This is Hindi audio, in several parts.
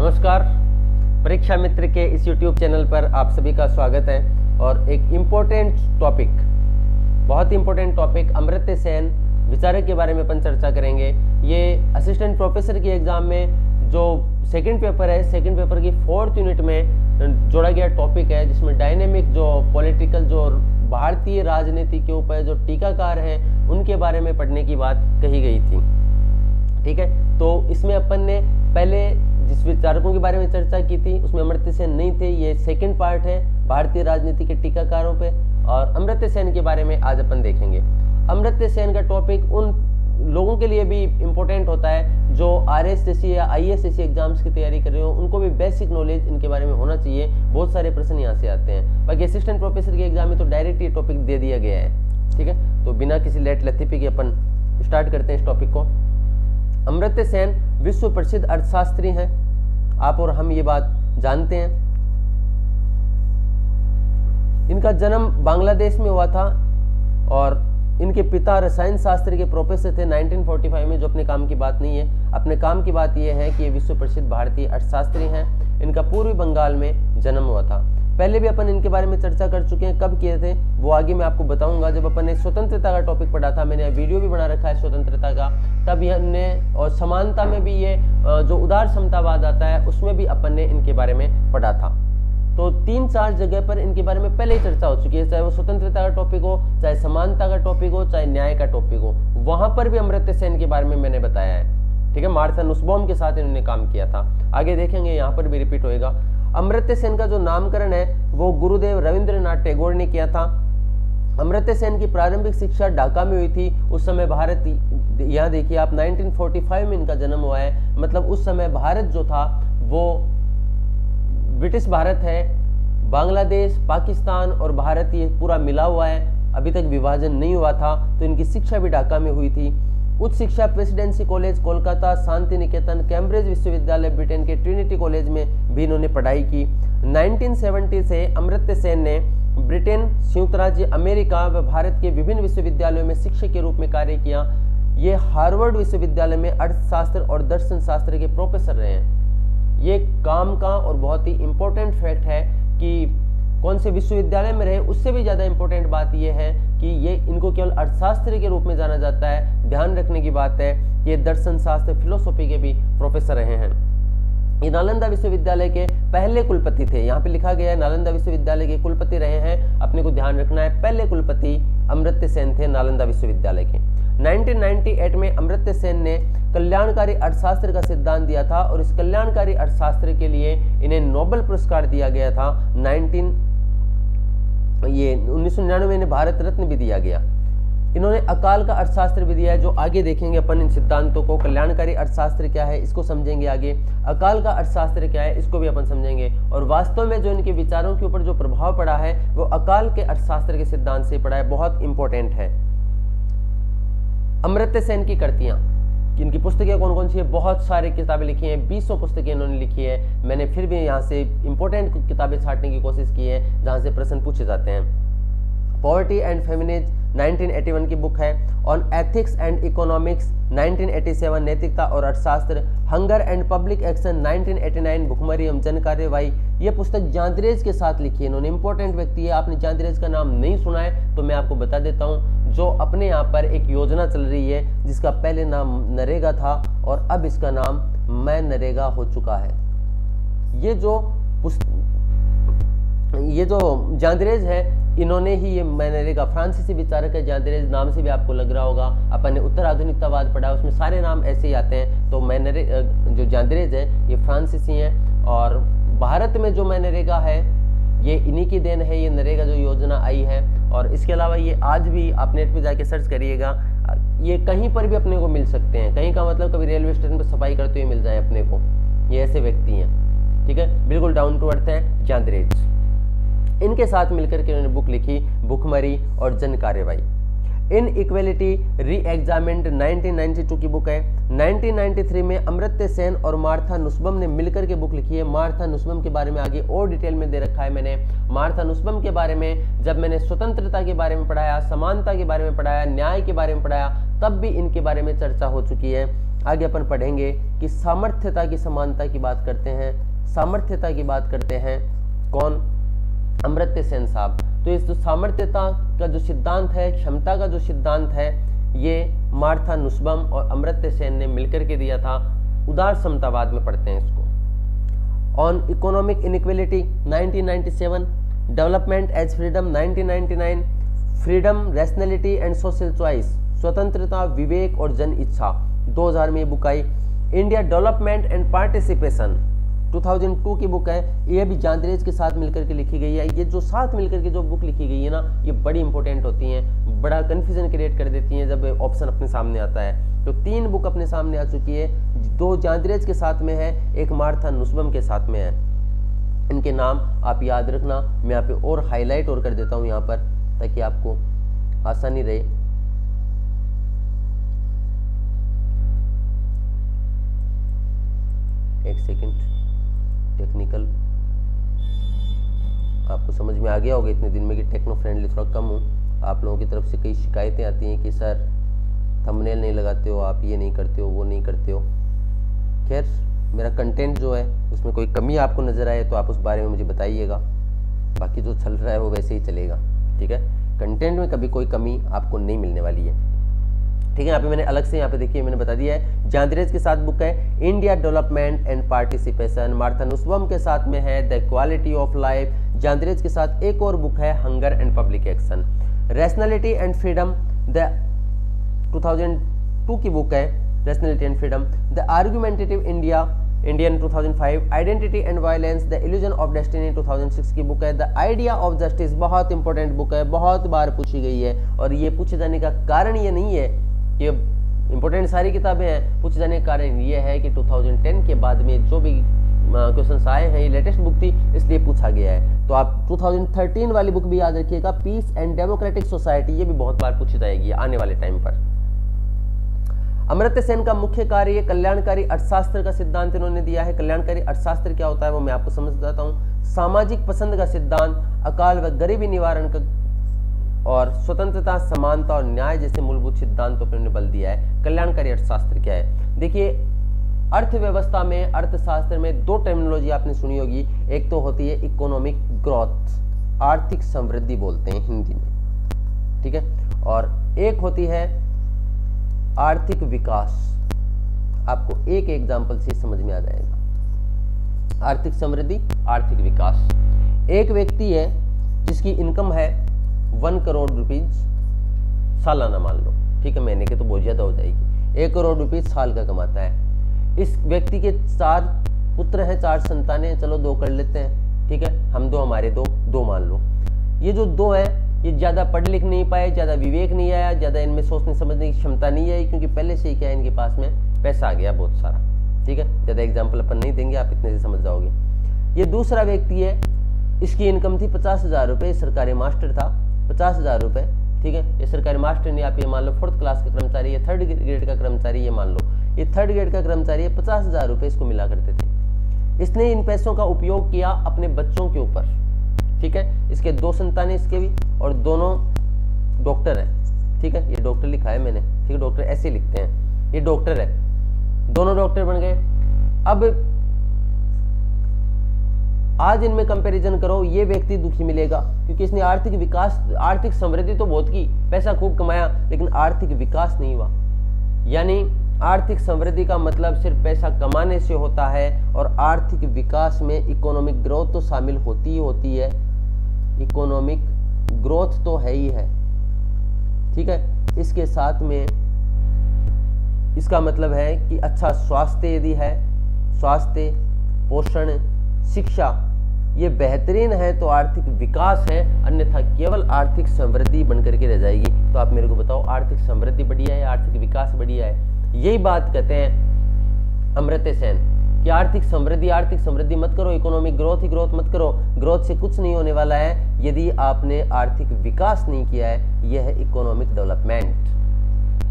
नमस्कार। परीक्षा मित्र के इस YouTube चैनल पर आप सभी का स्वागत है। और एक इम्पोर्टेंट टॉपिक, बहुत ही इम्पोर्टेंट टॉपिक, अमर्त्य सेन विचारक के बारे में अपन चर्चा करेंगे। ये असिस्टेंट प्रोफेसर की एग्जाम में जो सेकंड पेपर है, सेकंड पेपर की 4th यूनिट में जोड़ा गया टॉपिक है, जिसमें डायनेमिक जो पॉलिटिकल जो भारतीय राजनीति के ऊपर जो टीकाकार हैं उनके बारे में पढ़ने की बात कही गई थी। ठीक है, तो इसमें अपन ने पहले जिस विचारकों के बारे में चर्चा की थी उसमें अमर्त्य सेन नहीं थे। ये सेकंड पार्ट है भारतीय राजनीति के टीकाकारों पे, और अमर्त्य सेन के बारे में आज अपन देखेंगे। अमर्त्य सेन का टॉपिक उन लोगों के लिए भी इम्पोर्टेंट होता है जो RS जैसी या IAS जैसी एग्जाम्स की तैयारी कर रहे हो, उनको भी बेसिक नॉलेज इनके बारे में होना चाहिए। बहुत सारे प्रश्न यहाँ से आते हैं। बाकी असिस्टेंट प्रोफेसर की एग्जाम में तो डायरेक्ट ये टॉपिक दे दिया गया है। ठीक है, तो बिना किसी लेट लतीफी के अपन स्टार्ट करते हैं इस टॉपिक को। अमर्त्य सेन विश्व प्रसिद्ध अर्थशास्त्री हैं, आप और हम ये बात जानते हैं। इनका जन्म बांग्लादेश में हुआ था और इनके पिता रसायन शास्त्र के प्रोफेसर थे 1945 में, जो अपने काम की बात नहीं है। अपने काम की बात यह है कि ये विश्व प्रसिद्ध भारतीय अर्थशास्त्री हैं। इनका पूर्वी बंगाल में जन्म हुआ था। पहले भी अपन इनके बारे में चर्चा कर चुके हैं, कब किए थे वो आगे मैं आपको बताऊंगा। जब अपन ने स्वतंत्रता का टॉपिक पढ़ा था, मैंने वीडियो भी बना रखा है स्वतंत्रता का, तब हमने, और समानता में भी ये जो उदार समतावाद आता है उसमें भी अपन ने इनके बारे में पढ़ा था। तो 3-4 जगह पर इनके बारे में पहले ही चर्चा हो चुकी है, चाहे वो स्वतंत्रता का टॉपिक हो, चाहे समानता का टॉपिक हो, चाहे न्याय का टॉपिक हो। वहां पर भी अमर्त्य सेन के बारे में मैंने बताया है। ठीक है, मार्था नुसबॉम के साथ इन्होंने काम किया था। आगे देखेंगे, यहाँ पर भी रिपीट होएगा। अमर्त्य सेन का जो नामकरण है वो गुरुदेव रविंद्रनाथ टैगोर ने किया था। अमर्त्य सेन की प्रारंभिक शिक्षा ढाका में हुई थी। उस समय भारत, यहाँ देखिए आप, 1945 में इनका जन्म हुआ है। मतलब उस समय भारत जो था वो ब्रिटिश भारत है, बांग्लादेश, पाकिस्तान और भारत ये पूरा मिला हुआ है, अभी तक विभाजन नहीं हुआ था। तो इनकी शिक्षा भी ढाका में हुई थी। उच्च शिक्षा presidency college Kolkata, Shanti Niketan, Cambridge विश्वविद्यालय ब्रिटेन के ट्रिनिटी कॉलेज में भी इन्होंने पढ़ाई की। 1970 से अमर्त्य सेन ने ब्रिटेन, संयुक्त राज्य अमेरिका व भारत के विभिन्न विश्वविद्यालयों में शिक्षक के रूप में कार्य किया। ये हार्वर्ड विश्वविद्यालय में अर्थशास्त्र और दर्शन शास्त्र के प्रोफेसर रहे हैं। ये काम का और बहुत ही इम्पोर्टेंट फैक्ट है कि कौन से विश्वविद्यालय में रहे। उससे भी ज़्यादा इम्पोर्टेंट बात यह है कि ये इनको केवल अर्थशास्त्री के रूप में जाना जाता है। ध्यान रखने की बात है, ये दर्शन शास्त्र, फिलोसॉफी के भी प्रोफेसर रहे हैं। ये नालंदा विश्वविद्यालय के पहले कुलपति थे। यहाँ पे लिखा गया है नालंदा विश्वविद्यालय के कुलपति रहे हैं। अपने को ध्यान रखना है, पहले कुलपति अमर्त्य सेन थे नालंदा विश्वविद्यालय के। 1998 में अमर्त्य सेन ने कल्याणकारी अर्थशास्त्र का सिद्धांत दिया था और इस कल्याणकारी अर्थशास्त्र के लिए इन्हें नोबेल पुरस्कार दिया गया था। 1999 में इन्हें भारत रत्न भी दिया गया। इन्होंने अकाल का अर्थशास्त्र भी दिया है, जो आगे देखेंगे अपन इन सिद्धांतों को। कल्याणकारी अर्थशास्त्र क्या है इसको समझेंगे आगे, अकाल का अर्थशास्त्र क्या है इसको भी अपन समझेंगे। और वास्तव में जो इनके विचारों के ऊपर जो प्रभाव पड़ा है वो अकाल के अर्थशास्त्र के सिद्धांत से पड़ा है, बहुत इंपॉर्टेंट है। अमर्त्य सेन की कृतियां, इनकी पुस्तकें कौन कौन सी है, बहुत सारी किताबें लिखी हैं, 200 पुस्तकें इन्होंने लिखी है। मैंने फिर भी यहाँ से इंपॉर्टेंट किताबें छांटने की कोशिश की है जहाँ से प्रश्न पूछे जाते हैं। पॉवर्टी एंड फेमिनिज्म 1981 की बुक है। ऑन एथिक्स एंड इकोनॉमिक्स 1987, नैतिकता और अर्थशास्त्र। हंगर एंड पब्लिक एक्शन 1989, भुखमरी एवं जन कार्यवाही। ये पुस्तक जांद्रेज के साथ लिखी है इन्होंने, इंपॉर्टेंट व्यक्ति है। आपने जांद्रेज का नाम नहीं सुना है तो मैं आपको बता देता हूँ। जो अपने यहाँ पर एक योजना चल रही है जिसका पहले नाम नरेगा था और अब इसका नाम मैं नरेगा हो चुका है। ये जो जांद्रेज है, इन्होंने ही ये मैं नरेगा, फ्रांसीसी विचारक है जांद्रेज, नाम से भी आपको लग रहा होगा। अपन ने उत्तर आधुनिकतावाद पढ़ा, उसमें सारे नाम ऐसे ही आते हैं। तो मैं जो जांद्रेज है ये फ्रांसीसी हैं। और भारत में जो मैं नरेगा है ये इन्हीं की देन है, ये नरेगा जो योजना आई है। और इसके अलावा ये आज भी आप नेट पे जाके सर्च करिएगा, ये कहीं पर भी अपने को मिल सकते हैं। कहीं का मतलब कभी रेलवे स्टेशन पर सफाई करते हुए मिल जाए अपने को, ये ऐसे व्यक्ति हैं। ठीक है, बिल्कुल डाउन टू अर्थ है जांद्रेज। इनके साथ मिलकर के उन्होंने बुक लिखी भुखमरी और जन कार्यवाही। इन इक्वेलिटी री एग्जामिन्ड 1992 की बुक है। 1993 में अमर्त्य सेन और मार्था नुसबम ने मिलकर के बुक लिखी है। मार्था नुसबम के बारे में आगे और डिटेल में दे रखा है मैंने। मार्था नुसबम के बारे में जब मैंने स्वतंत्रता के बारे में पढ़ाया, समानता के बारे में पढ़ाया, न्याय के बारे में पढ़ाया, तब भी इनके बारे में चर्चा हो चुकी है। आगे अपन पढ़ेंगे कि सामर्थ्यता की समानता की बात करते हैं, सामर्थ्यता की बात करते हैं कौन, अमर्त्य सेन साहब। तो इस जो सामर्थ्यता का जो सिद्धांत है, क्षमता का जो सिद्धांत है, ये मार्था नुसबम और अमर्त्य सेन ने मिलकर के दिया था। उदार समतावाद में पढ़ते हैं इसको। On economic inequality 1997, development as freedom 1999, freedom, rationality and social choice, स्वतंत्रता, विवेक और जन इच्छा 2000 में ये बुक आई। इंडिया डेवलपमेंट एंड पार्टिसिपेशन 2002 की बुक है। ये भी जांदरेज के साथ मिलकर के लिखी गई है। ये जो साथ मिलकर के जो बुक लिखी गई है ना, ये बड़ी इंपॉर्टेंट होती हैं, बड़ा कन्फ्यूजन क्रिएट कर देती हैं जब ऑप्शन अपने सामने आता है। तो 3 बुक अपने सामने आ चुकी है, 2 जांदरेज के साथ में है, एक मार्था नुसबम के साथ में है। इनके नाम आप याद रखना, मैं यहाँ पे और हाईलाइट और कर देता हूँ यहाँ पर, ताकि आपको आसानी रहे। एक सेकंड, टेक्निकल आपको समझ में आ गया होगा इतने दिन में कि टेक्नो फ्रेंडली थोड़ा कम हूँ। आप लोगों की तरफ से कई शिकायतें आती हैं कि सर थंबनेल नहीं लगाते हो, आप ये नहीं करते हो, वो नहीं करते हो। खैर, मेरा कंटेंट जो है उसमें कोई कमी आपको नज़र आए तो आप उस बारे में मुझे बताइएगा, बाकी जो चल रहा है वो वैसे ही चलेगा, ठीक है। कंटेंट में कभी कोई कमी आपको नहीं मिलने वाली है, ठीक है। यहाँ पे मैंने अलग से यहाँ पे देखिए मैंने बता दिया है। जांदरेज के साथ बुक है India development and participation, Martha Nussbaum के साथ में है the quality of life, Jean Dreze के साथ एक और बुक है hunger and public action. Rationality and freedom the 2002 की बुक है, rationality and freedom, the argumentative India Indian 2005, identity and violence, the illusion of destiny 2006 की बुक है। द आइडिया ऑफ जस्टिस बहुत इंपॉर्टेंट बुक है, बहुत बार पूछी गई है, और ये पूछे जाने का कारण ये नहीं है, ये इंपॉर्टेंट सारी किताबें हैं, पूछे जाने का कारण ये है कि 2010 के बाद में जो भी क्वेश्चंस आए हैं, ये लेटेस्ट बुक थी इसलिए पूछा गया है। तो आप 2013 वाली बुक भी याद रखिएगा, पीस एंड डेमोक्रेटिक सोसाइटी, ये भी बहुत बार पूछी जाएगी आने वाले टाइम पर। अमर्त्य सेन का मुख्य कार्य कल्याणकारी अर्थशास्त्र का सिद्धांत इन्होंने दिया है। कल्याणकारी अर्थशास्त्र क्या होता है वो मैं आपको समझ बताता हूँ। सामाजिक पसंद का सिद्धांत, अकाल व गरीबी निवारण का और स्वतंत्रता, समानता और न्याय जैसे मूलभूत सिद्धांतों पर उन्होंने बल दिया है। कल्याणकारी अर्थशास्त्र क्या है? देखिए, अर्थव्यवस्था में, अर्थशास्त्र में 2 टर्मिनोलॉजी आपने सुनी होगी। एक तो होती है इकोनॉमिक ग्रोथ, आर्थिक समृद्धि बोलते हैं हिंदी में, ठीक है, और एक होती है आर्थिक विकास। आपको एक एग्जाम्पल से समझ में आ जाएगा। आर्थिक समृद्धि, आर्थिक विकास। एक व्यक्ति है जिसकी इनकम है 1 करोड़ रुपीज सालाना मान लो, ठीक है, महीने के तो बहुत ज्यादा हो जाएगी, 1 करोड़ रुपीज साल का कमाता है। इस व्यक्ति के 4 पुत्र हैं, 4 संतानें हैं, चलो 2 कर लेते हैं, ठीक है, हम 2 हमारे 2 मान लो। ये जो 2 हैं ये ज़्यादा पढ़ लिख नहीं पाए, ज़्यादा विवेक नहीं आया, ज़्यादा इनमें सोचने समझने की क्षमता नहीं आई, क्योंकि पहले से ही क्या है इनके पास में पैसा आ गया बहुत सारा, ठीक है। ज़्यादा एग्जाम्पल अपन नहीं देंगे, आप इतने से समझ जाओगे। ये दूसरा व्यक्ति है, इसकी इनकम थी 50,000 रुपये, सरकारी मास्टर था, 50,000 रुपये, ठीक है। ये सरकारी मास्टर नहीं, आप ये मान लो 4th क्लास का कर्मचारी है, 3rd ग्रेड का कर्मचारी, ये मान लो ये 3rd ग्रेड का कर्मचारी है, 50,000 रुपये इसको मिला करते थे। इसने इन पैसों का उपयोग किया अपने बच्चों के ऊपर, ठीक है। इसके 2 संतान है इसके भी, और दोनों डॉक्टर हैं, ठीक है, ये डॉक्टर लिखा है मैंने, ठीक है, डॉक्टर ऐसे लिखते हैं, ये डॉक्टर है, दोनों डॉक्टर बन गए। अब आज इनमें कंपैरिजन करो, ये व्यक्ति दुखी मिलेगा, क्योंकि इसने आर्थिक विकास, आर्थिक समृद्धि तो बहुत की, पैसा खूब कमाया, लेकिन आर्थिक विकास नहीं हुआ। यानी आर्थिक समृद्धि का मतलब सिर्फ पैसा कमाने से होता है, और आर्थिक विकास में इकोनॉमिक ग्रोथ तो शामिल होती ही होती है, इकोनॉमिक ग्रोथ तो है ही है, ठीक है। इसके साथ में इसका मतलब है कि अच्छा स्वास्थ्य यदि है, स्वास्थ्य, पोषण, शिक्षा ये बेहतरीन है तो आर्थिक विकास है, अन्यथा केवल आर्थिक समृद्धि बनकर के रह जाएगी। तो आप मेरे को बताओ, आर्थिक समृद्धि बढ़िया है, आर्थिक विकास बढ़िया है? यही बात कहते हैं अमर्त्य सेन कि आर्थिक समृद्धि मत करो, इकोनॉमिक ग्रोथ ही ग्रोथ मत करो, ग्रोथ से कुछ नहीं होने वाला है यदि आपने आर्थिक विकास नहीं किया है, यह है इकोनॉमिक डेवलपमेंट,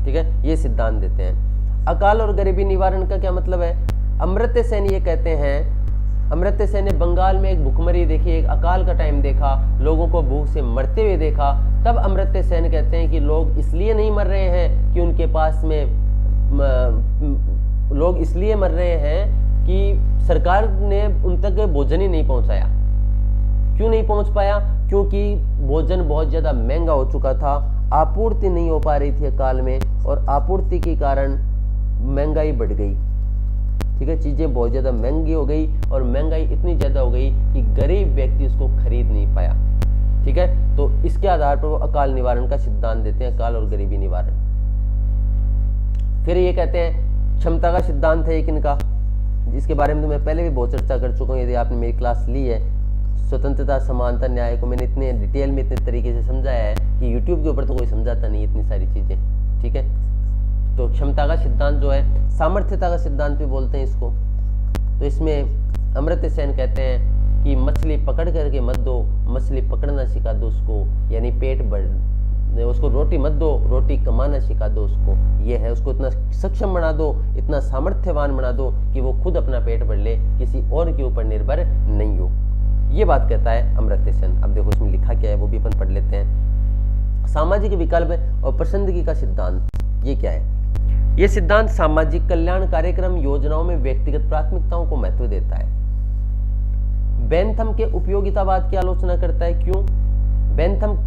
ठीक है, ये सिद्धांत देते हैं। अकाल और गरीबी निवारण का क्या मतलब है? अमर्त्य सेन ये कहते हैं, अमर्त्य सेन ने बंगाल में एक भूखमरी देखी, एक अकाल का टाइम देखा, लोगों को भूख से मरते हुए देखा, तब अमर्त्य सेन कहते हैं कि लोग इसलिए नहीं मर रहे हैं कि उनके पास में लोग इसलिए मर रहे हैं कि सरकार ने उन तक भोजन ही नहीं पहुंचाया। क्यों नहीं पहुंच पाया? क्योंकि भोजन बहुत ज़्यादा महंगा हो चुका था, आपूर्ति नहीं हो पा रही थी अकाल में, और आपूर्ति के कारण महंगाई बढ़ गई। ठीक है, चीज़ें बहुत ज़्यादा महंगी हो गई, और महंगाई इतनी ज़्यादा हो गई कि गरीब व्यक्ति उसको खरीद नहीं पाया। ठीक है, तो इसके आधार पर वो अकाल निवारण का सिद्धांत देते हैं, अकाल और गरीबी निवारण। फिर ये कहते हैं क्षमता का सिद्धांत है एक इनका, जिसके बारे में तो मैं पहले भी बहुत चर्चा कर चुका हूँ। यदि आपने मेरी क्लास ली है, स्वतंत्रता, समानता, न्याय को मैंने इतने डिटेल में इतने तरीके से समझाया है कि यूट्यूब के ऊपर तो कोई समझाता नहीं इतनी सारी चीज़ें। ठीक है, तो क्षमता का सिद्धांत जो है, सामर्थ्यता का सिद्धांत भी बोलते हैं इसको। तो इसमें अमर्त्य सेन कहते हैं कि मछली पकड़ करके मत दो, मछली पकड़ना सिखा दो उसको, यानी पेट भर उसको रोटी मत दो, रोटी कमाना सिखा दो उसको। ये है, उसको इतना सक्षम बना दो, इतना सामर्थ्यवान बना दो कि वो खुद अपना पेट भर ले, किसी और के ऊपर निर्भर नहीं हो। ये बात कहता है अमर्त्य सेन। अब देखो इसमें लिखा क्या है, वो भी अपन पढ़ लेते हैं। सामाजिक विकल्प और पसंदगी का सिद्धांत, ये क्या है? ये सिद्धांत सामाजिक कल्याण कार्यक्रम योजनाओं में व्यक्तिगत प्राथमिकताओं को महत्व देता है। बेंथम के उपयोगितावाद की आलोचना करता है। क्यों? बेंथम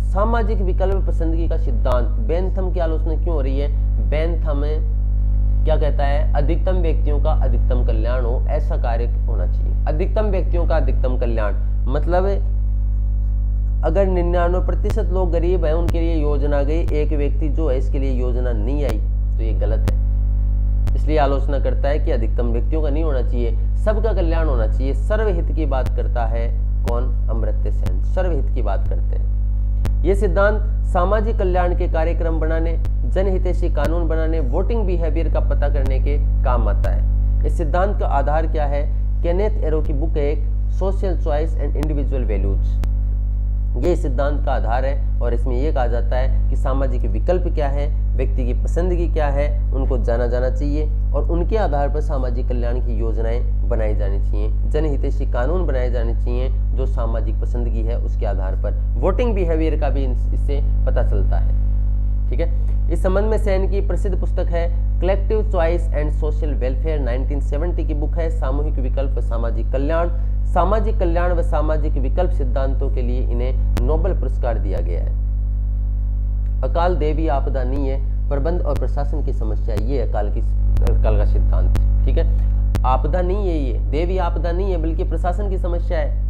सामाजिक विकल्प पसंदगी का सिद्धांत, बेंथम की आलोचना क्यों हो रही है? बेंथम क्या कहता है? अधिकतम व्यक्तियों का अधिकतम कल्याण हो, ऐसा कार्य होना चाहिए। अधिकतम व्यक्तियों का अधिकतम कल्याण मतलब अगर 99% लोग गरीब हैं, उनके लिए योजना गई, एक व्यक्ति जो है इसके लिए योजना नहीं आई, तो ये गलत है। इसलिए आलोचना करता है कि अधिकतम व्यक्तियों का नहीं होना चाहिए, सबका कल्याण होना चाहिए। सर्वहित की बात करता है कौन? अमर्त्य सेन सर्वहित की बात करते हैं। ये सिद्धांत सामाजिक कल्याण के कार्यक्रम बनाने, जनहितैषी कानून बनाने, वोटिंग बिहेवियर का पता करने के काम आता है। इस सिद्धांत का आधार क्या है? केनेथ एरो की बुक है एक, social choice and individual values. ये सिद्धांत का आधार है, और इसमें यह कहा जाता है कि सामाजिक विकल्प क्या है, व्यक्ति की पसंदगी क्या है, उनको जाना जाना चाहिए, और उनके आधार पर सामाजिक कल्याण की योजनाएं बनाई जानी चाहिए, जनहितैषी कानून बनाए जाने चाहिए जो सामाजिक पसंदगी है उसके आधार पर। वोटिंग बिहेवियर का भी इससे पता चलता है। ठीक है, इस संबंध में सेन की प्रसिद्ध पुस्तक है collective choice and social welfare, 1970 की बुक है। सामूहिक विकल्प, सामाजिक कल्याण, सामाजिक कल्याण व सामाजिक विकल्प सिद्धांतों के लिए इन्हें नोबेल पुरस्कार दिया गया है। अकाल देवी आपदा नहीं है, प्रबंध और प्रशासन की समस्या, ये अकाल का सिद्धांत। ठीक है, आपदा नहीं है, ये देवी आपदा नहीं है, बल्कि प्रशासन की समस्या है।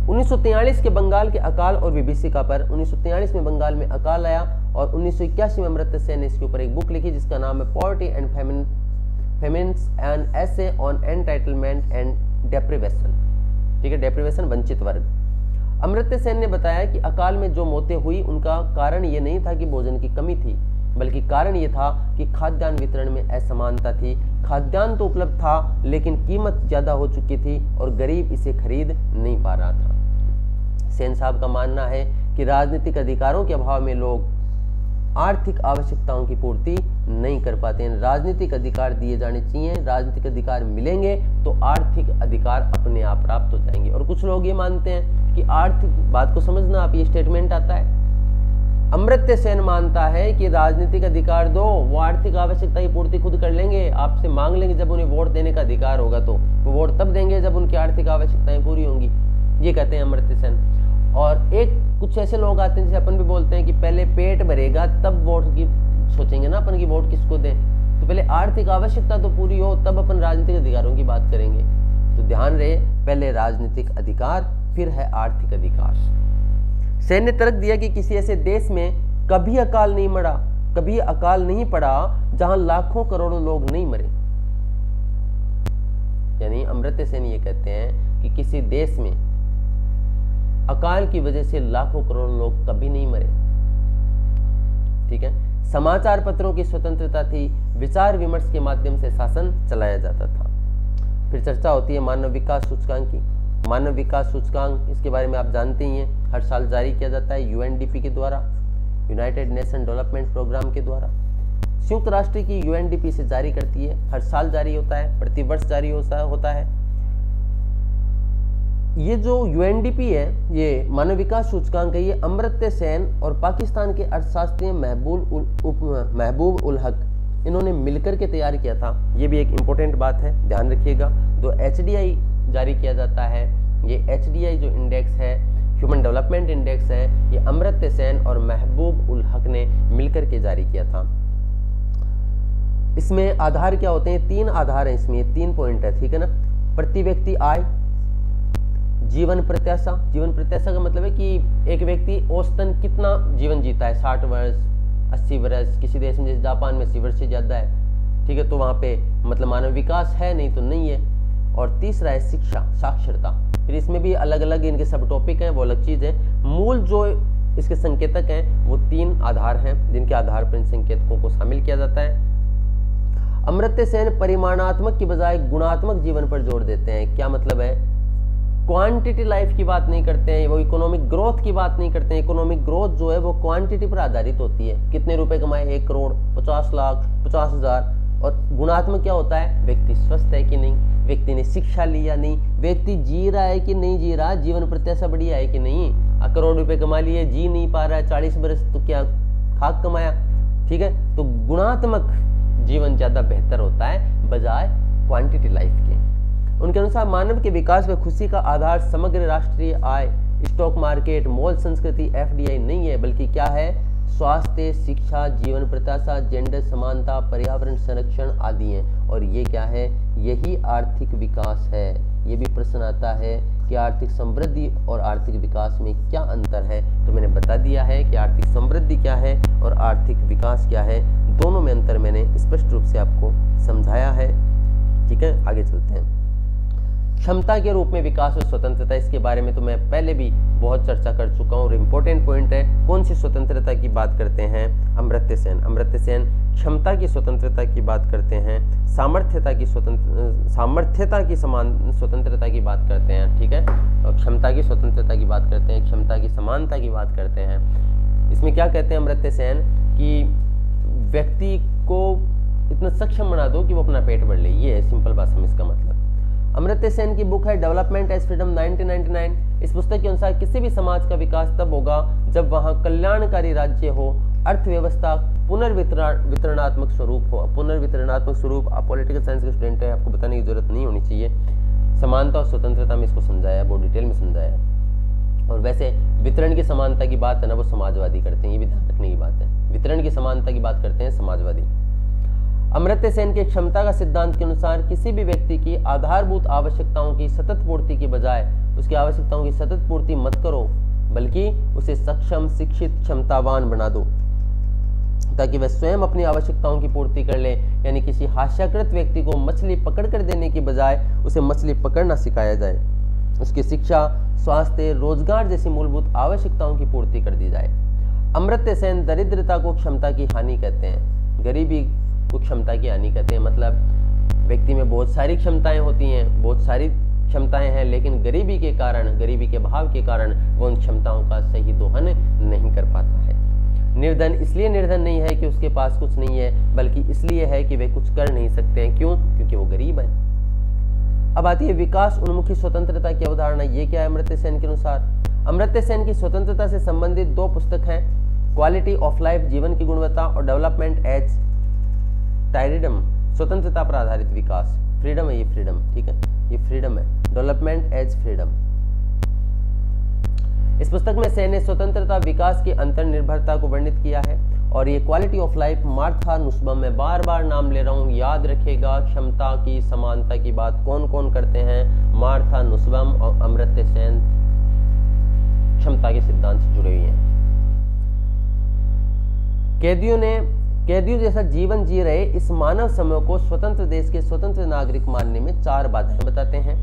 1943 के बंगाल के अकाल और विभीषिका पर, 1943 में बंगाल में अकाल आया, और 1981 में अमर्त्य सेन ने इसके ऊपर एक बुक लिखी जिसका नाम है poverty and famines an essay on entitlement and deprivation. ठीक है, डेप्रिवेशन, वंचित वर्ग। अमर्त्य सेन ने बताया कि अकाल में जो मौतें हुई उनका कारण ये नहीं था कि भोजन की कमी थी, बल्कि कारण ये था कि खाद्यान्न वितरण में असमानता थी। खाद्यान्न तो उपलब्ध था, लेकिन कीमत ज़्यादा हो चुकी थी और गरीब इसे खरीद नहीं पा रहा था। सेन साहब का मानना है कि राजनीतिक अधिकारों के अभाव में लोग आर्थिक आवश्यकताओं की पूर्ति नहीं कर पाते हैं। राजनीतिक अधिकार दिए जाने चाहिए, राजनीतिक अधिकार मिलेंगे तो आर्थिक अधिकार अपने आप प्राप्त हो जाएंगे। और कुछ लोग ये मानते हैं कि आर्थिक, बात को समझना आप, ये स्टेटमेंट आता है। अमर्त्य सेन मानता है कि राजनीतिक अधिकार दो, वो आर्थिक आवश्यकता की पूर्ति खुद कर लेंगे, आपसे मांग लेंगे। जब उन्हें वोट देने का अधिकार होगा तो वो वोट तब देंगे जब उनकी आर्थिक आवश्यकताएं पूरी होंगी, ये कहते हैं अमर्त्य सेन। और एक कुछ ऐसे लोग आते हैं, जैसे अपन भी बोलते हैं कि पहले पेट भरेगा तब वोट की सोचेंगे ना अपन की वोट किसको दें, तो पहले आर्थिक आवश्यकता तो पूरी हो तब अपन राजनीतिक अधिकारों की बात करेंगे। तो ध्यान रहे, पहले राजनीतिक अधिकार, फिर है आर्थिक अधिकार। सेन ने तर्क दिया कि किसी ऐसे देश में कभी अकाल नहीं मरा, कभी अकाल नहीं पड़ा जहां लाखों करोड़ों लोग नहीं मरे। यानी अमर्त्य सेन ये कहते हैं कि किसी देश में अकाल की वजह से लाखों करोड़ों लोग कभी नहीं मरे। ठीक है, समाचार पत्रों की स्वतंत्रता थी, विचार विमर्श के माध्यम से शासन चलाया जाता था। फिर चर्चा होती है मानव विकास सूचकांक की। मानव विकास सूचकांक, इसके बारे में आप जानते ही हैं, हर साल जारी किया जाता है यूएनडीपी के द्वारा, यूनाइटेड नेशन डेवलपमेंट प्रोग्राम के द्वारा। संयुक्त राष्ट्र की यूएनडीपी से जारी करती है, हर साल जारी होता है, प्रतिवर्ष जारी होता है। ये जो यूएनडीपी है, ये मानव विकास सूचकांक है, ये अमर्त्य सेन और पाकिस्तान के अर्थशास्त्री महबूब उल हक इन्होंने मिलकर के तैयार किया था। ये भी एक इम्पोर्टेंट बात है, ध्यान रखिएगा। जो HDI जारी किया जाता है, ये HDI जो इंडेक्स है, ह्यूमन डेवलपमेंट इंडेक्स है, ये अमर्त्य सेन और महबूब उल हक ने मिलकर के जारी किया था। इसमें आधार क्या होते हैं? 3 आधार हैं इसमें, 3 पॉइंट है, ठीक है ना। प्रति व्यक्ति आय, जीवन प्रत्याशा। जीवन प्रत्याशा का मतलब है कि एक व्यक्ति औसतन कितना जीवन जीता है, 60 वर्ष, 80 वर्ष, किसी देश में जैसे जापान में 80 वर्ष से ज़्यादा है, ठीक है, तो वहाँ पे मतलब मानव विकास है, नहीं तो नहीं है। और तीसरा है शिक्षा, साक्षरता। फिर इसमें भी अलग अलग इनके सब टॉपिक हैं, वो अलग चीज़ है। मूल जो इसके संकेतक हैं वो 3 आधार हैं, जिनके आधार पर इन संकेतकों को शामिल किया जाता है। अमर्त्य सेन परिमाणात्मक की बजाय गुणात्मक जीवन पर जोर देते हैं। क्या मतलब है? क्वांटिटी लाइफ की बात नहीं करते हैं, वो इकोनॉमिक ग्रोथ की बात नहीं करते हैं। इकोनॉमिक ग्रोथ जो है वो क्वांटिटी पर आधारित होती है, कितने रुपए कमाए, 1 करोड़, 50 लाख, 50,000। और गुणात्मक क्या होता है? व्यक्ति स्वस्थ है कि नहीं, व्यक्ति ने शिक्षा ली या नहीं, व्यक्ति जी रहा है कि नहीं जी रहा, जीवन प्रत्याशा बढ़िया है कि नहीं। करोड़ रुपए कमा लिए, जी नहीं पा रहा है, 40 बरस तो क्या खाक कमाया, ठीक है। तो गुणात्मक जीवन ज्यादा बेहतर होता है बजाय क्वांटिटी लाइफ के। उनके अनुसार मानव के विकास व खुशी का आधार समग्र राष्ट्रीय आय, स्टॉक मार्केट, मॉल संस्कृति, FDI नहीं है, बल्कि क्या है? स्वास्थ्य, शिक्षा, जीवन प्रत्याशा, जेंडर समानता, पर्यावरण संरक्षण आदि हैं। और ये क्या है? यही आर्थिक विकास है। ये भी प्रश्न आता है कि आर्थिक समृद्धि और आर्थिक विकास में क्या अंतर है, तो मैंने बता दिया है कि आर्थिक समृद्धि क्या है और आर्थिक विकास क्या है, दोनों में अंतर मैंने स्पष्ट रूप से आपको समझाया है, ठीक है। आगे चलते हैं। क्षमता के रूप में विकास और स्वतंत्रता, इसके बारे में तो मैं पहले भी बहुत चर्चा कर चुका हूँ और इम्पोर्टेंट पॉइंट है। कौन सी स्वतंत्रता की बात करते हैं? अमर्त्य सेन। अमर्त्य सेन क्षमता की स्वतंत्रता की बात करते हैं, सामर्थ्यता की समान स्वतंत्रता की बात करते हैं, ठीक है। और क्षमता की स्वतंत्रता की बात करते हैं, क्षमता की समानता की बात करते हैं। इसमें क्या कहते हैं अमर्त्य सेन कि व्यक्ति को इतना सक्षम बना दो कि वो अपना पेट भर ले, ये है सिंपल भाषा में इसका मतलब। अमर्त्य सेन की बुक है डेवलपमेंट एज फ्रीडम 1999। इस पुस्तक के अनुसार किसी भी समाज का विकास तब होगा जब वहां कल्याणकारी राज्य हो, अर्थव्यवस्था पुनर्वितरणात्मक स्वरूप हो। पुनर्वितरणात्मक स्वरूप, आप पॉलिटिकल साइंस के स्टूडेंट है, आपको बताने की जरूरत नहीं होनी चाहिए। समानता और स्वतंत्रता में इसको समझाया, बहुत डिटेल में समझाया। और वैसे वितरण की समानता की बात है ना, वो समाजवादी करते हैं, ये भी ध्यान रखने की बात है। वितरण की समानता की बात करते हैं समाजवादी। अमर्त्य सेन के क्षमता का सिद्धांत के अनुसार किसी भी व्यक्ति की आधारभूत आवश्यकताओं की सतत पूर्ति की बजाय उसकी आवश्यकताओं की सतत पूर्ति मत करो, बल्कि उसे सक्षम, शिक्षित, क्षमतावान बना दो, ताकि वह स्वयं अपनी आवश्यकताओं की पूर्ति कर ले। यानी किसी हास्याकृत व्यक्ति को मछली पकड़ कर देने की बजाय उसे मछली पकड़ना सिखाया जाए। उसकी शिक्षा, स्वास्थ्य, रोजगार जैसी मूलभूत आवश्यकताओं की पूर्ति कर दी जाए। अमर्त्य सेन दरिद्रता को क्षमता की हानि कहते हैं, गरीबी को क्षमता की हानि कहते हैं। मतलब व्यक्ति में बहुत सारी क्षमताएं होती हैं, बहुत सारी क्षमताएं हैं, लेकिन गरीबी के कारण, गरीबी के अभाव के कारण वो उन क्षमताओं का सही दोहन नहीं कर पाता है। निर्धन इसलिए निर्धन नहीं है कि उसके पास कुछ नहीं है, बल्कि इसलिए है कि वे कुछ कर नहीं सकते हैं। क्यों? क्योंकि वो गरीब है। अब आती है विकास उन्मुखी स्वतंत्रता की अवधारणा। ये क्या है अमर्त्य सेन के अनुसार? अमर्त्य सेन की स्वतंत्रता से संबंधित 2 पुस्तक हैं, क्वालिटी ऑफ लाइफ, जीवन की गुणवत्ता, और डेवलपमेंट एज टायरिडम, स्वतंत्रता पर आधारित विकास। फ्रीडम है ये, फ्रीडम, ठीक है, ये फ्रीडम है, डेवलपमेंट एज फ्रीडम। इस पुस्तक में सेन ने स्वतंत्रता विकास की अंतर्निर्भरता को वर्णित किया है। और ये क्वालिटी ऑफ लाइफ मार्था नुस्बम, मैं बार बार नाम ले रहा हूँ, याद रखिएगा। क्षमता की समानता की बात कौन कौन करते हैं? मार्था नुस्बम और अमर्त्य सेन क्षमता के सिद्धांत से जुड़े हुए हैं। कैदियों जैसा जीवन जी रहे इस मानव समूह को स्वतंत्र देश के स्वतंत्र नागरिक मानने में 4 बाधाएं बताते हैं।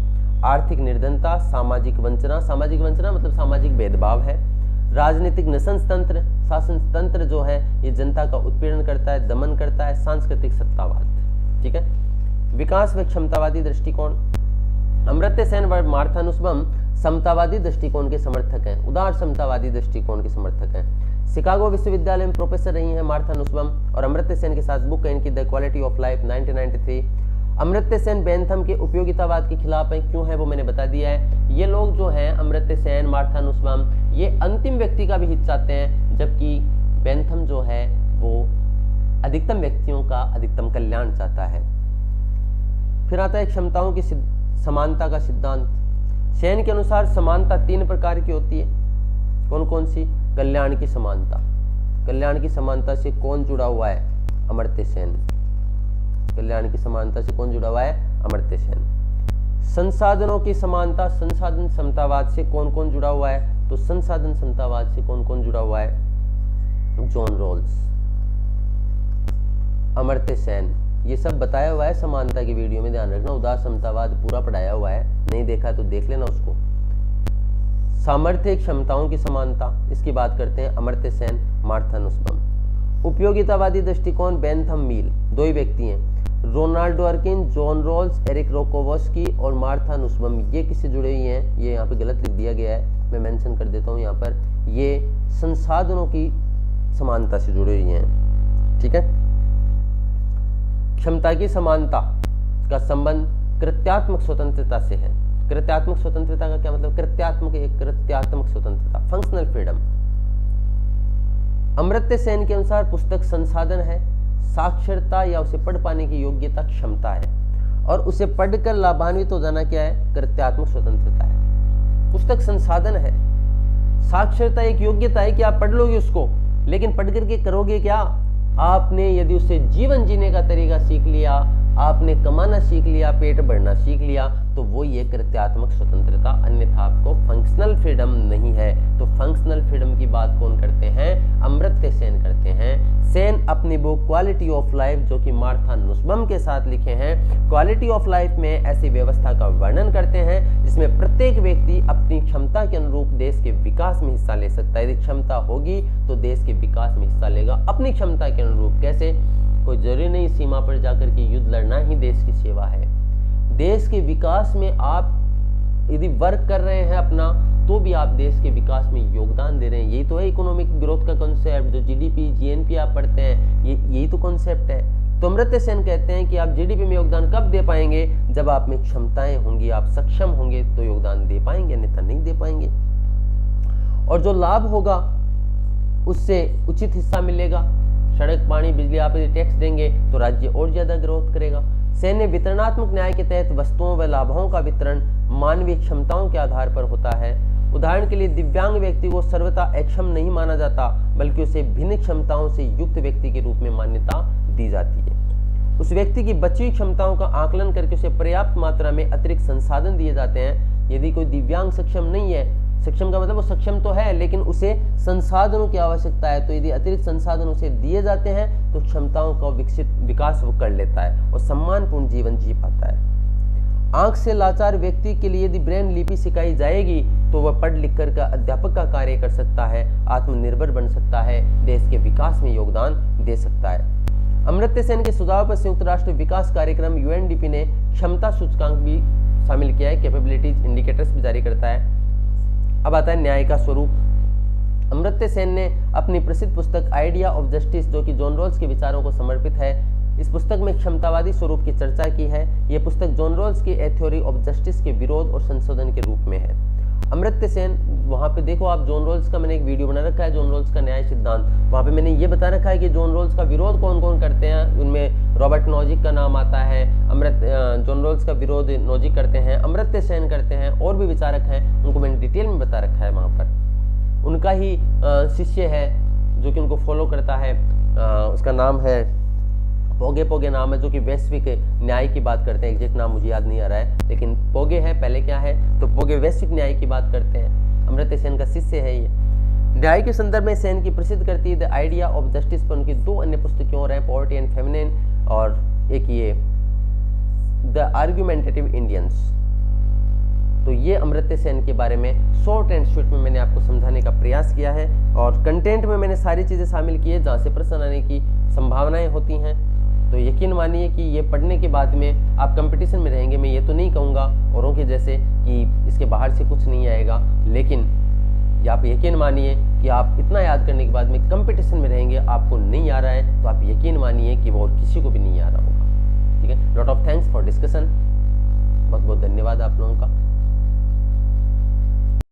आर्थिक निर्धनता, सामाजिक वंचना, सामाजिक वंचना मतलब सामाजिक भेदभाव है। राजनीतिक निशंसतंत्र, शासन तंत्र जो है ये जनता का उत्पीड़न करता है, दमन करता है। सांस्कृतिक सत्तावाद, ठीक है। विकास व क्षमतावादी दृष्टिकोण। अमर्त्य सेन व मार्था नुस्बम समतावादी दृष्टिकोण के समर्थक हैं, उदार समतावादी दृष्टिकोण के समर्थक हैं। शिकागो विश्वविद्यालय में प्रोफेसर रही हैं मार्था नुस्बम, और अमर्त्य सेन के साथ बुक है इनकी the quality of life 1993। Amartya Sen Bentham के उपयोगितावाद के खिलाफ है। क्यों है वो मैंने बता दिया है। ये लोग जो हैं अमर्त्य सेन, मार्था नुस्बम, ये अंतिम व्यक्ति का भी हित चाहते हैं, जबकि बेंथम जो है वो अधिकतम व्यक्तियों का अधिकतम कल्याण चाहता है। फिर आता है क्षमताओं की समानता का सिद्धांत। सेन के अनुसार समानता 3 प्रकार की होती है। कौन कौन सी? कल्याण की समानता। कल्याण की समानता से कौन जुड़ा हुआ है? अमर्त्य सेन। कल्याण की समानता से कौन जुड़ा हुआ है? अमर्त्य सेन। संसाधनों की समानता, संसाधन समतावाद से कौन कौन जुड़ा हुआ है? तो संसाधन समतावाद से कौन कौन जुड़ा हुआ है? John Rawls, Amartya Sen. ये सब बताया हुआ है समानता की वीडियो में, ध्यान रखना। उदार समतावाद पूरा पढ़ाया हुआ है, नहीं देखा तो देख लेना उसको। सामर्थ्य क्षमताओं की समानता, इसकी बात करते हैं अमर्त्य सेन, मार्था नुसबम। उपयोगितावादी दृष्टिकोण बेंथम मील, 2 ही व्यक्ति हैं, रोनाल्ड डवर्किन, जॉन रॉल्स, एरिक रोकोवस्की और मार्था नुसबम। ये किससे जुड़े हुए हैं? ये यहाँ पे गलत लिख दिया गया है, मैं मेंशन कर देता हूँ यहाँ पर। ये संसाधनों की समानता से जुड़े हुए हैं, ठीक है। क्षमता की समानता का संबंध कृत्यात्मक स्वतंत्रता से है। कृत्यात्मक स्वतंत्रता का क्या मतलब? कृत्यात्मक स्वतंत्रता, फंक्शनल फ्रीडम। अमर्त्य सेन के अनुसार पुस्तक संसाधन है, साक्षरता या उसे पढ़ पाने की योग्यता क्षमता है, और उसे पढ़कर लाभान्वित हो जाना क्या है? कृत्यात्मक स्वतंत्रता है। पुस्तक संसाधन है, साक्षरता एक योग्यता है कि आप पढ़ लोगे उसको, लेकिन पढ़ करके करोगे क्या? आपने यदि उससे जीवन जीने का तरीका सीख लिया, आपने कमाना सीख लिया, पेट भरना सीख लिया, तो वो ये कृत्यात्मक स्वतंत्रता, अन्यथा आपको फंक्शनल फ्रीडम नहीं है। तो फंक्शनल फ्रीडम की बात कौन करते हैं? अमर्त्य सेन करते हैं। सेन अपनी बुक क्वालिटी ऑफ लाइफ, जो कि मार्था नुसबम के साथ लिखे हैं, क्वालिटी ऑफ लाइफ में ऐसी व्यवस्था का वर्णन करते हैं जिसमें प्रत्येक व्यक्ति अपनी क्षमता के अनुरूप देश के विकास में हिस्सा ले सकता है। यदि क्षमता होगी तो देश के विकास में हिस्सा लेगा अपनी क्षमता के अनुरूप। कैसे? कोई जरूरी नहीं सीमा पर जाकर के युद्ध लड़ना ही देश की सेवा है। देश के विकास में आप यदि वर्क कर रहे हैं अपना, तो भी आप देश के विकास में योगदान दे रहे हैं। यही तो है इकोनॉमिक ग्रोथ का कॉन्सेप्ट, जो जीडीपी जीएनपी आप पढ़ते हैं, यही तो कॉन्सेप्ट है। तो अमर्त्य सेन कहते हैं कि आप जीडीपी में योगदान कब दे पाएंगे? जब आप में क्षमताएं होंगी, आप सक्षम होंगे तो योगदान दे पाएंगे, अन्यथा नहीं दे पाएंगे। और जो लाभ होगा उससे उचित हिस्सा मिलेगा। सड़क, पानी, बिजली आप यदि टैक्स देंगे तो राज्य और ज्यादा ग्रोथ करेगा। सेन ने वितरणात्मक न्याय के तहत वस्तुओं व लाभों का वितरण मानवीय क्षमताओं के आधार पर होता है। उदाहरण के लिए दिव्यांग व्यक्ति को सर्वथा अक्षम नहीं माना जाता, बल्कि उसे भिन्न क्षमताओं से युक्त व्यक्ति के रूप में मान्यता दी जाती है। उस व्यक्ति की बची हुई क्षमताओं का आकलन करके उसे पर्याप्त मात्रा में अतिरिक्त संसाधन दिए जाते हैं। यदि कोई दिव्यांग सक्षम नहीं है, सक्षम का मतलब वो सक्षम तो है लेकिन उसे संसाधनों की आवश्यकता है, तो यदि अतिरिक्त संसाधन उसे दिए जाते हैं तो क्षमताओं का विकास वो कर लेता है और सम्मानपूर्ण जीवन जी पाता है। आंख से लाचार व्यक्ति के लिए यदि ब्रेन लिपि सिखाई जाएगी तो वह पढ़ लिख कर अध्यापक का कार्य कर सकता है, आत्मनिर्भर बन सकता है, देश के विकास में योगदान दे सकता है। अमर्त्य सेन के सुझाव पर संयुक्त राष्ट्र विकास कार्यक्रम यूएनडीपी ने क्षमता सूचकांक भी शामिल किया है, कैपेबिलिटीज इंडिकेटर्स भी जारी करता है। अब आता है न्याय का स्वरूप। अमर्त्य सेन ने अपनी प्रसिद्ध पुस्तक आइडिया ऑफ जस्टिस, जो कि जॉन रॉल्स के विचारों को समर्पित है, इस पुस्तक में क्षमतावादी स्वरूप की चर्चा की है। यह पुस्तक जॉन रॉल्स की ए थ्योरी ऑफ जस्टिस के विरोध और संशोधन के रूप में है। अमर्त्य सेन, वहां पे देखो आप, जॉन रॉल्स का मैंने एक वीडियो बना रखा है, जॉन रॉल्स का न्याय सिद्धांत। वहां पे मैंने ये बता रखा है कि जॉन रॉल्स का विरोध कौन कौन करते हैं। उनमें रॉबर्ट नोजिक का नाम आता है। जॉन रॉल्स का विरोध नोजिक करते हैं, अमर्त्य सेन करते हैं, और भी विचारक हैं, उनको मैंने डिटेल में बता रखा है वहाँ पर। उनका ही शिष्य है जो कि उनको फॉलो करता है, उसका नाम है पोगे, पोगे नाम है, जो कि वैश्विक न्याय की बात करते हैं। एग्जैक्ट नाम मुझे याद नहीं आ रहा है, लेकिन पोगे है, पहले क्या है तो पोगे वैश्विक न्याय की बात करते हैं। अमर्त्य सेन का शिष्य है ये। न्याय के संदर्भ में सेन की प्रसिद्ध करती द आइडिया ऑफ जस्टिस पर उनकी 2 अन्य पुस्तकें और हैं, पॉवर्टी एंड फेमिनिन, और एक ये द आर्ग्यूमेंटेटिव इंडियंस। तो ये अमर्त्य सेन के बारे में शॉर्ट एंड स्वीट में मैंने आपको समझाने का प्रयास किया है, और कंटेंट में मैंने सारी चीज़ें शामिल की है जहाँ से प्रश्न आने की संभावनाएं होती हैं। तो यकीन मानिए कि ये पढ़ने के बाद में आप कंपटीशन में रहेंगे। मैं ये तो नहीं कहूँगा औरों के जैसे कि इसके बाहर से कुछ नहीं आएगा, लेकिन आप यकीन मानिए कि आप इतना याद करने के बाद में कंपटीशन में रहेंगे। आपको नहीं आ रहा है तो आप यकीन मानिए कि वो और किसी को भी नहीं आ रहा होगा। ठीक है, lot of thanks for discussion. बहुत बहुत धन्यवाद आप लोगों का।